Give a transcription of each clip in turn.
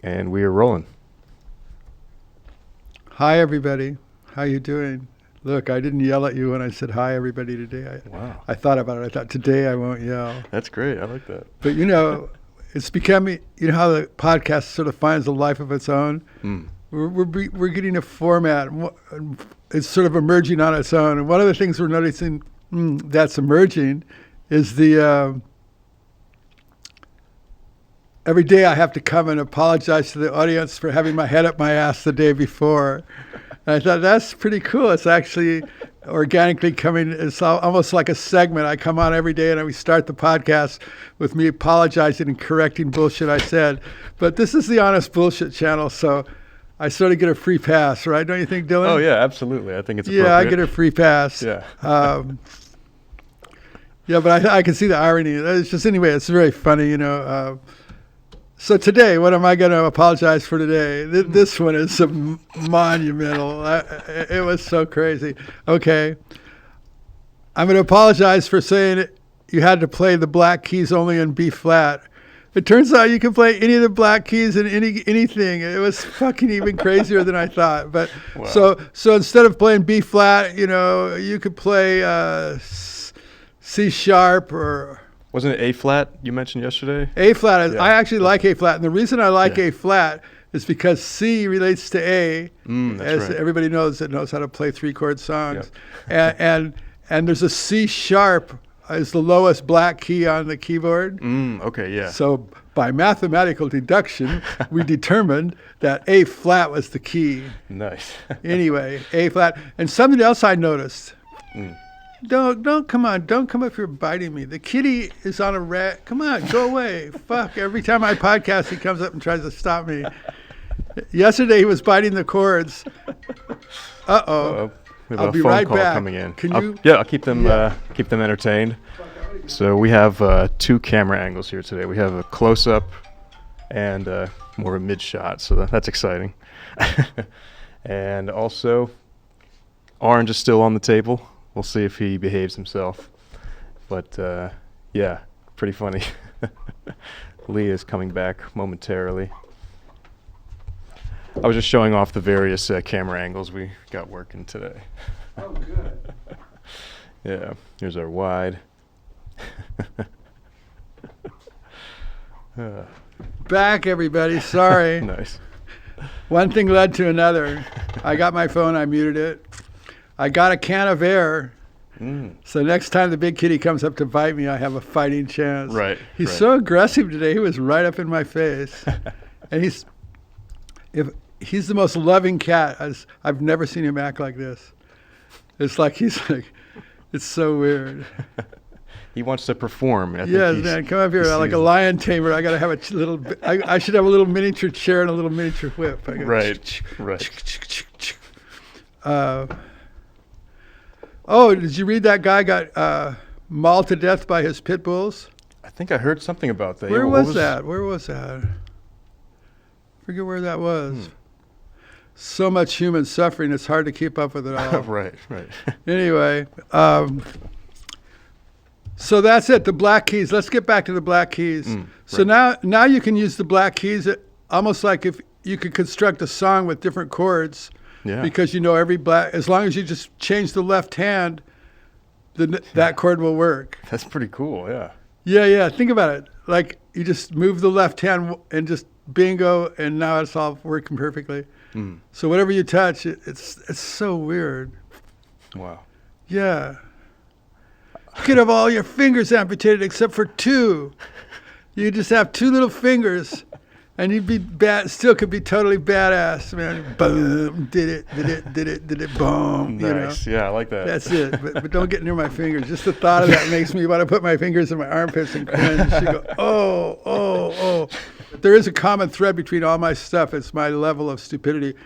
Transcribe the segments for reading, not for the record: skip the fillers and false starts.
And we are rolling. Hi, everybody. How you doing? Look, I didn't yell at you when I said hi, everybody, today. Wow. I thought about it. I thought, today I won't yell. That's great. I like that. But, it's becoming, how the podcast sort of finds a life of its own? Mm. We're getting a format. It's sort of emerging on its own. And one of the things we're noticing that's emerging is every day I have to come and apologize to the audience for having my head up my ass the day before. And I thought, that's pretty cool. It's actually organically coming. It's almost like a segment. I come on every day and we start the podcast with me apologizing and correcting bullshit I said. But this is the Honest Bullshit channel, so I sort of get a free pass, right? Don't you think, Dylan? Oh, yeah, absolutely. I think it's appropriate. Yeah, I get a free pass. Yeah. Yeah, but I can see the irony. It's just, anyway, it's very funny, So today, what am I going to apologize for today? This one is monumental. It was so crazy. Okay. I'm going to apologize for saying you had to play the black keys only in B flat. It turns out you can play any of the black keys in anything. It was fucking even crazier than I thought. But wow. So instead of playing B flat, you could play C sharp or... Wasn't it A flat you mentioned yesterday? A flat. Yeah. I actually like A flat, and the reason I like A flat is because C relates to A, as right. Everybody knows that knows how to play 3-chord songs, and there's a C sharp is the lowest black key on the keyboard. Okay, yeah. So by mathematical deduction, we determined that A flat was the key. Nice. Anyway, A flat, and something else I noticed. Don't come on. Don't come up here biting me. The kitty is on a rat. Come on, go away. Fuck. Every time I podcast, he comes up and tries to stop me. Yesterday, he was biting the cords. Uh-oh. We have I'll a be phone right call back. coming in. Can you? I'll keep them entertained. So we have 2 camera angles here today. We have a close-up and more of a mid-shot, so that's exciting. And also, Orange is still on the table. We'll see if he behaves himself. But, yeah, pretty funny. Lee is coming back momentarily. I was just showing off the various camera angles we got working today. Oh, good. Yeah, here's our wide. Back, everybody. Sorry. Nice. One thing led to another. I got my phone. I muted it. I got a can of air, so next time the big kitty comes up to bite me, I have a fighting chance. Right. He's so aggressive today. He was right up in my face, and he's the most loving cat. I've never seen him act like this. It's like it's so weird. He wants to perform. Yes, man, come up here like a lion tamer. I gotta have a little. I should have a little miniature chair and a little miniature whip. Right. Oh, did you read that guy got mauled to death by his pit bulls? I think I heard something about that. Where was that? Forget where that was. So much human suffering, it's hard to keep up with it all. Right. Anyway, so that's it, the black keys. Let's get back to the black keys. So now you can use the black keys almost like if you could construct a song with different chords. Yeah. Because every black, as long as you just change the left hand, that chord will work. That's pretty cool, yeah. Yeah. Think about it. Like you just move the left hand and just bingo, and now it's all working perfectly. So whatever you touch, it's so weird. Wow. Yeah. You could have all your fingers amputated except for 2. You just have 2 little fingers. And you'd be still could be totally badass, man. Boom, did it, boom. Nice, yeah, I like that. That's it, but don't get near my fingers. Just the thought of that makes me want to put my fingers in my armpits and cringe. You go, oh. There is a common thread between all my stuff. It's my level of stupidity.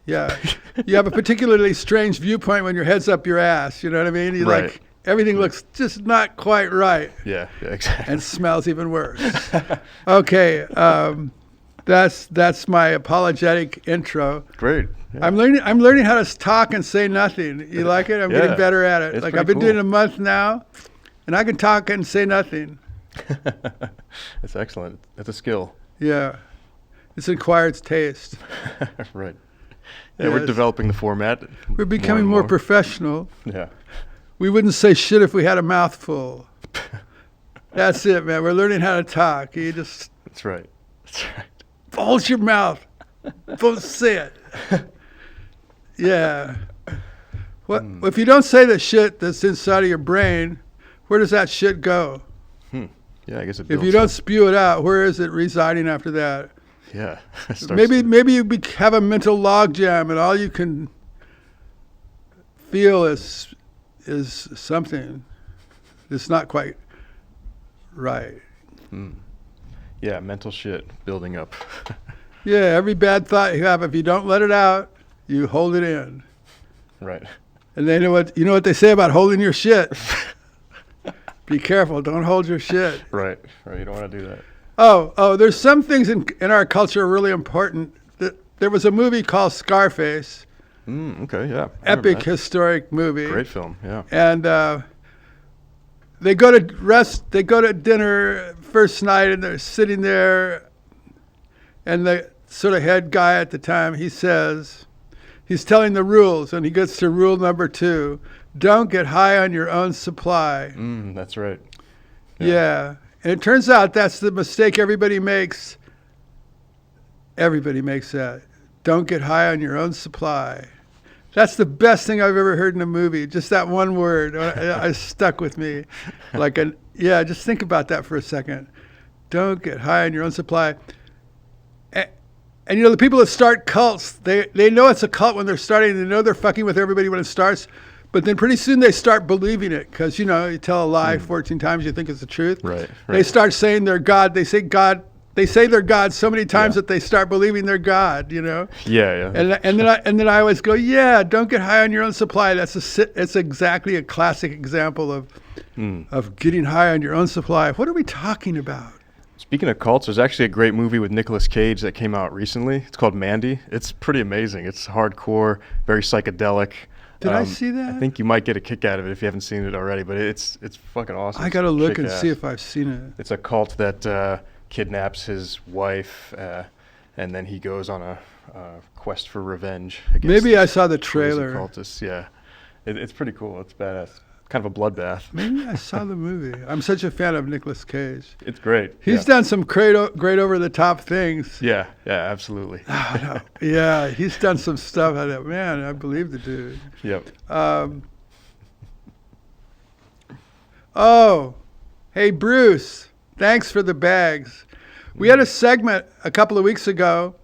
Yeah, you have a particularly strange viewpoint when your head's up your ass. You know what I mean? Right. Everything looks just not quite right. Yeah, exactly. And smells even worse. Okay, that's my apologetic intro. Great. Yeah. I'm learning how to talk and say nothing. You like it? I'm getting better at it. I've been doing it a month now, and I can talk and say nothing. That That's excellent. That's a skill. Yeah. It's an acquired taste. Right. Yeah, we're Yes. developing the format. We're becoming and more professional. Yeah. We wouldn't say shit if we had a mouthful. That's it, man. We're learning how to talk. You just That's right. That's right. hold your mouth. Don't say it. Yeah. What if you don't say the shit that's inside of your brain? Where does that shit go? Yeah, I guess it If builds you don't up. spew it out, where is it residing after that? Yeah. It starts Maybe you have a mental logjam, and all you can feel is something that's not quite right. Yeah, mental shit building up. Yeah, every bad thought you have, if you don't let it out, you hold it in. Right. And you know what they say about holding your shit. Be careful, don't hold your shit. Right. Right. You don't want to do that. Oh, there's some things in our culture really important. There was a movie called Scarface, Okay. Yeah. I remember epic that. historic movie. Great film. Yeah. And they go to dinner first night, and they're sitting there, and the sort of head guy at the time, he's telling the rules, and he gets to rule number 2: don't get high on your own supply. That's right. Yeah. And it turns out that's the mistake everybody makes. Everybody makes that. Don't get high on your own supply. That's the best thing I've ever heard in a movie. Just that one word. I stuck with me. Just think about that for a second. Don't get high on your own supply. And the people that start cults, they know it's a cult when they're starting. They know they're fucking with everybody when it starts. But then pretty soon they start believing it because, you tell a lie 14 times, you think it's the truth. Right. They start saying they're God. They say they're God so many times that they start believing they're God, Yeah. Yeah. And then I always go, yeah, don't get high on your own supply. It's exactly a classic example of getting high on your own supply. What are we talking about? Speaking of cults, there's actually a great movie with Nicolas Cage that came out recently. It's called Mandy. It's pretty amazing. It's hardcore, very psychedelic. Did I see that? I think you might get a kick out of it if you haven't seen it already, but it's fucking awesome. I got to look and Kick-ass. see if I've seen it. It's a cult that kidnaps his wife, and then he goes on a quest for revenge. Against Maybe I saw the crazy trailer. cultists. Yeah, it's pretty cool. It's badass. Kind of a bloodbath. Maybe I saw the movie. I'm such a fan of Nicolas Cage. It's great. He's done some great over-the-top things. Yeah, absolutely. Yeah, he's done some stuff. Man, I believe the dude. Yep. Hey, Bruce, thanks for the bags. We had a segment a couple of weeks ago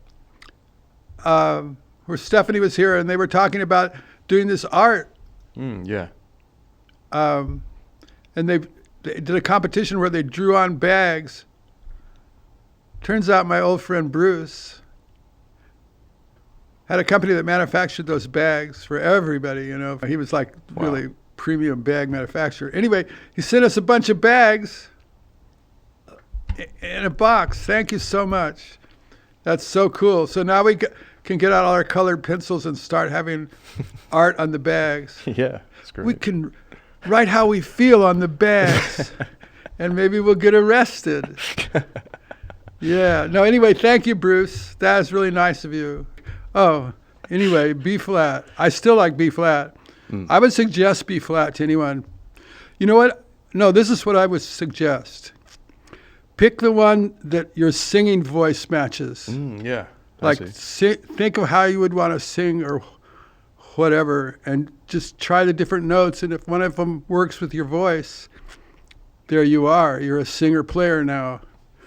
where Stephanie was here, and they were talking about doing this art. Yeah. And they did a competition where they drew on bags. Turns out my old friend Bruce had a company that manufactured those bags for everybody, He was like really premium bag manufacturer. Anyway, he sent us a bunch of bags in a box. Thank you so much. That's so cool. So now we can get out all our colored pencils and start having art on the bags. Yeah, it's great. We can write how we feel on the bags, and maybe we'll get arrested. Yeah. No, anyway, thank you, Bruce. That is really nice of you. Oh, anyway, B flat. I still like B flat. I would suggest B flat to anyone. You know what? No, this is what I would suggest. Pick the one that your singing voice matches. Yeah. Like, think of how you would want to sing or whatever, and just try the different notes. And if one of them works with your voice, there you are. You're a singer-player now.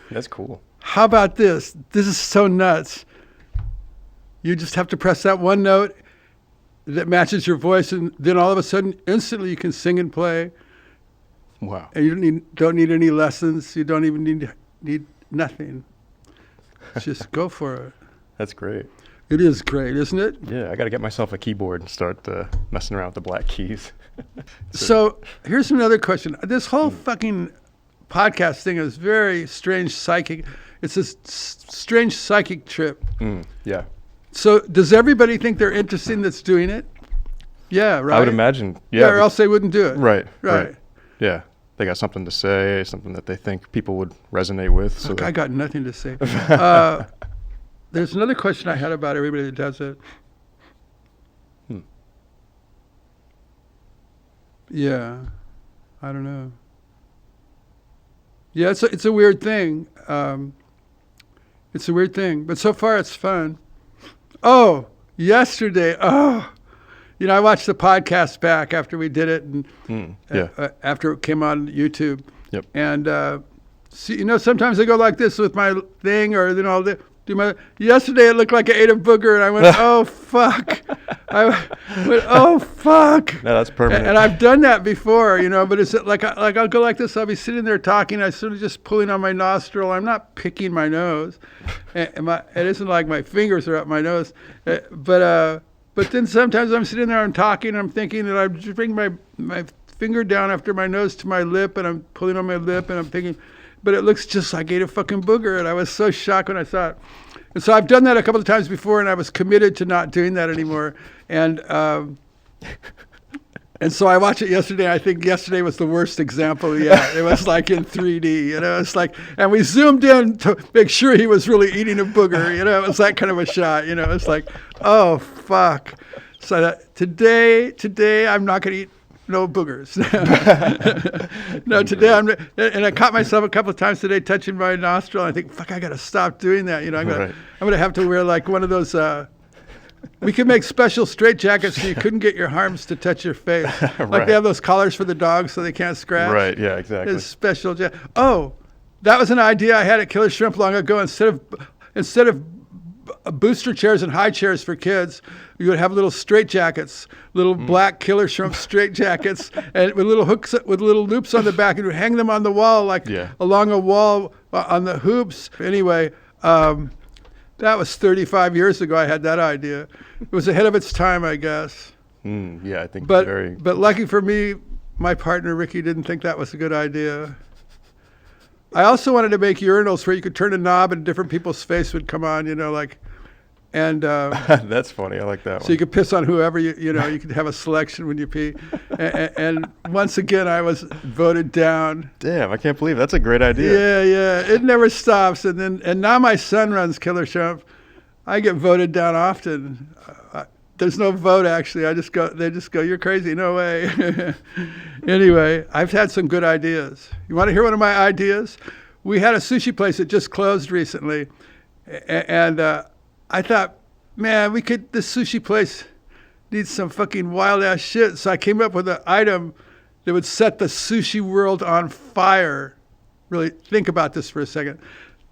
That's cool. How about this? This is so nuts. You just have to press that one note that matches your voice, and then all of a sudden, instantly, you can sing and play. Wow. And you don't need any lessons. You don't even need nothing. Just go for it. That's great. It is great, isn't it? Yeah, I got to get myself a keyboard and start messing around with the black keys. So here's another question. This whole fucking podcast thing is very strange psychic. It's a strange psychic trip. Yeah. So does everybody think they're interesting that's doing it? Yeah, right. I would imagine. Yeah, Yeah, or else they wouldn't do it. Right. Yeah. they got something to say, something that they think people would resonate with. So Look, I got nothing to say. There's another question I had about everybody that does it. Yeah, I don't know. Yeah, it's a weird thing. It's a weird thing, but so far it's fun. Oh, yesterday. Oh, I watched the podcast back after we did it, and after it came on YouTube. Yep. And see, sometimes I go like this with my thing, or I'll do my. Yesterday it looked like I ate a booger, and I went, "Oh fuck!" I went, "Oh fuck!" No, that's permanent. And I've done that before, But it's like I'll go like this. I'll be sitting there talking. I sort of just pulling on my nostril. I'm not picking my nose. It isn't like my fingers are up my nose, but then sometimes I'm sitting there, I'm talking, I'm thinking that I'm just bringing my finger down after my nose to my lip, and I'm pulling on my lip, and I'm thinking, but it looks just like I ate a fucking booger, and I was so shocked when I saw it. And so I've done that a couple of times before, and I was committed to not doing that anymore. And so I watched it yesterday. I think yesterday was the worst example yet. It was like in 3D, It's like, and we zoomed in to make sure he was really eating a booger, It was that kind of a shot, It's like, oh fuck. So today I'm not going to eat no boogers. No, today and I caught myself a couple of times today touching my nostril. And I think, fuck, I got to stop doing that. I'm gonna have to wear like one of those. We could make special straitjackets so you couldn't get your arms to touch your face. Like they have those collars for the dogs so they can't scratch. Right. Yeah. Exactly. It's special. Oh, that was an idea I had at Killer Shrimp long ago. Instead of booster chairs and high chairs for kids, you would have little straitjackets, little black Killer Shrimp straitjackets, and with little hooks, with little loops on the back, and you would hang them on the wall, along a wall on the hoops. Anyway, that was 35 years ago. I had that idea. It was ahead of its time, I guess. Yeah, I think. But lucky for me, my partner Ricky didn't think that was a good idea. I also wanted to make urinals where you could turn a knob and different people's face would come on, and that's funny. I like that one. So you could piss on whoever you could have a selection when you pee. And once again, I was voted down. Damn, I can't believe that's a great idea. Yeah, it never stops. And now my son runs Killer Shrimp. I get voted down often. There's no vote actually. They just go, you're crazy. No way. Anyway, I've had some good ideas. You want to hear one of my ideas? We had a sushi place that just closed recently, and I thought, man, this sushi place needs some fucking wild ass shit. So I came up with an item that would set the sushi world on fire. Really think about this for a second.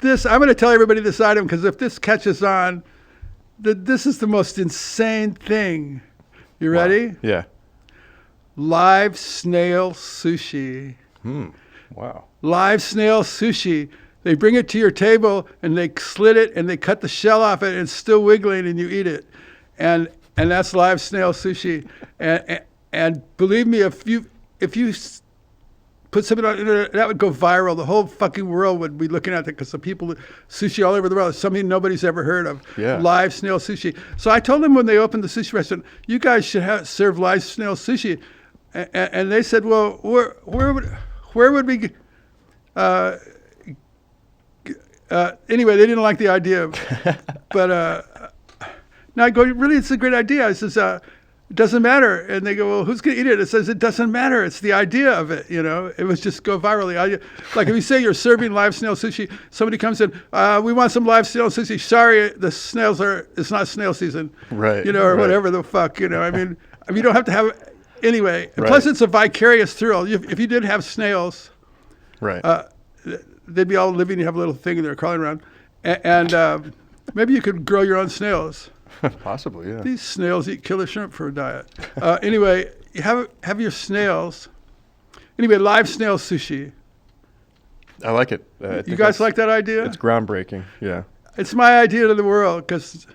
I'm going to tell everybody this item because if this catches on, this is the most insane thing. You ready? Wow. Yeah. Live snail sushi. Wow. Live snail sushi. They bring it to your table and they slit it and they cut the shell off it and it's still wiggling and you eat it. And that's live snail sushi. And believe me, if you put something on the internet, that would go viral. The whole fucking world would be looking at it because the people, sushi all over the world, is something nobody's ever heard of. Yeah. Live snail sushi. So I told them when they opened the sushi restaurant, you guys should serve live snail sushi. And they said, well, where would we... anyway, they didn't like the idea. But now I go, really, it's a great idea. I says, it doesn't matter. And they go, well, who's going to eat it? It says, it doesn't matter. It's the idea of it, It was just go viral. The idea. Like if you say you're serving live snail sushi, somebody comes in, we want some live snail sushi. Sorry, it's not snail season. Right. Or whatever the fuck, I mean, you don't have to have, anyway. And plus it's a vicarious thrill. If you did have snails. Right. They'd be all living, you have a little thing and they're crawling around. And maybe you could grow your own snails. Possibly, yeah. These snails eat killer shrimp for a diet. Anyway, you have your snails. Anyway, live snail sushi. I like it. You guys like that idea? It's groundbreaking, yeah. It's my idea to the world because,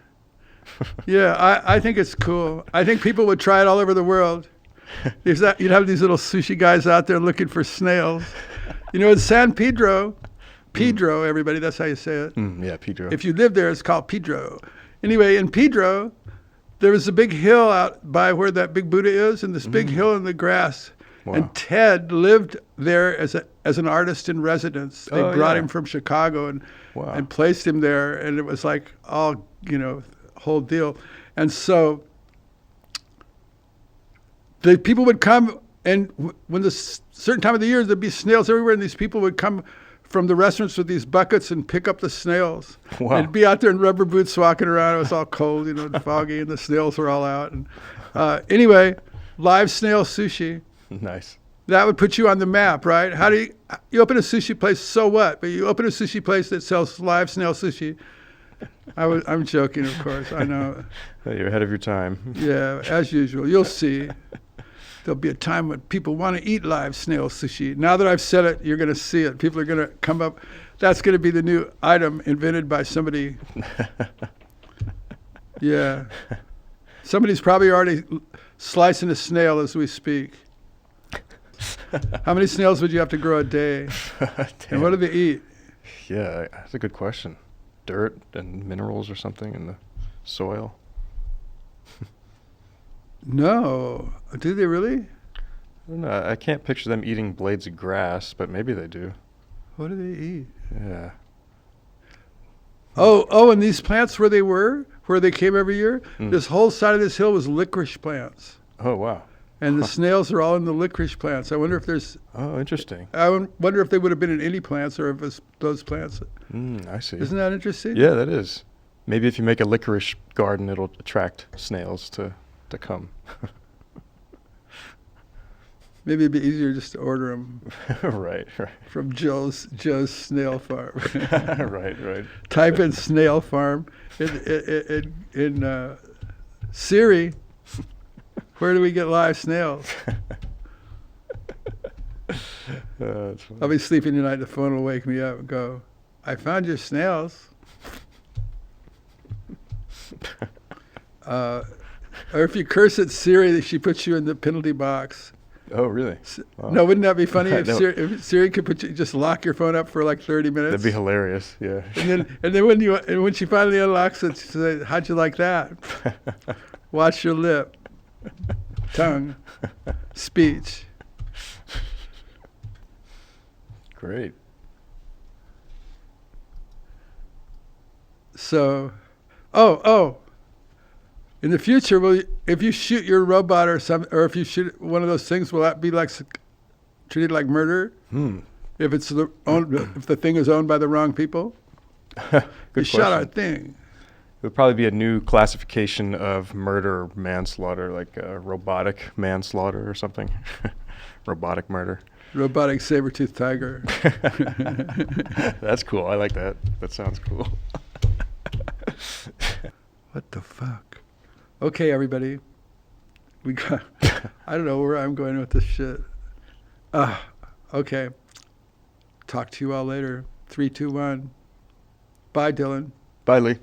I think it's cool. I think people would try it all over the world. You'd have these little sushi guys out there looking for snails. In San Pedro, everybody, that's how you say it. Yeah, Pedro. If you live there, it's called Pedro. Anyway, in Pedro, there was a big hill out by where that big Buddha is, and this big hill in the grass. Wow. And Ted lived there as an artist in residence. They Oh, brought yeah. him from Chicago and Wow. placed him there, and it was like all, whole deal. And so the people would come, and when the certain time of the year, there'd be snails everywhere, and these people would come from the restaurants with these buckets and pick up the snails. Wow. And be out there in rubber boots walking around. It was all cold, and foggy, and the snails were all out. And anyway, live snail sushi. Nice. That would put you on the map, right? How do you open a sushi place? So what? But you open a sushi place that sells live snail sushi. I'm joking, of course. I know. You're ahead of your time. Yeah, as usual. You'll see. There'll be a time when people want to eat live snail sushi. Now that I've said it, you're going to see it. People are going to come up. That's going to be the new item invented by somebody. Yeah. Somebody's probably already slicing a snail as we speak. How many snails would you have to grow a day? And what do they eat? Yeah, that's a good question. Dirt and minerals or something in the soil? No. Do they really? I don't know. I can't picture them eating blades of grass, but maybe they do. What do they eat? Yeah. Oh, and these plants where they came every year, this whole side of this hill was licorice plants. Oh, wow. And the snails are all in the licorice plants. I wonder if Oh, interesting. I wonder if they would have been in any plants or if it's those plants. I see. Isn't that interesting? Yeah, that is. Maybe if you make a licorice garden, it'll attract snails to come. Maybe it'd be easier just to order them Right. from Joe's Snail Farm. Right. Type in Snail Farm in Siri. Where do we get live snails? That's funny. I'll be sleeping tonight. The phone will wake me up and go, "I found your snails." Or if you curse at Siri, she puts you in the penalty box. Oh, really? Wow. No, wouldn't that be funny if, No. if Siri could just lock your phone up for like 30 minutes? That'd be hilarious. Yeah. And then when she finally unlocks it, she says, "How'd you like that? Watch your lip, tongue, speech." Great. So, in the future, if you shoot your robot or if you shoot one of those things, will that be like treated like murder? If it's if the thing is owned by the wrong people? Good You shot our question. thing. It would probably be a new classification of murder or manslaughter, like robotic manslaughter or something. Robotic murder. Robotic saber-toothed tiger. That's cool. I like that. That sounds cool. What the fuck? Okay, everybody. We got. I don't know where I'm going with this shit. Okay. Talk to you all later. 3, 2, 1. Bye, Dylan. Bye, Lee.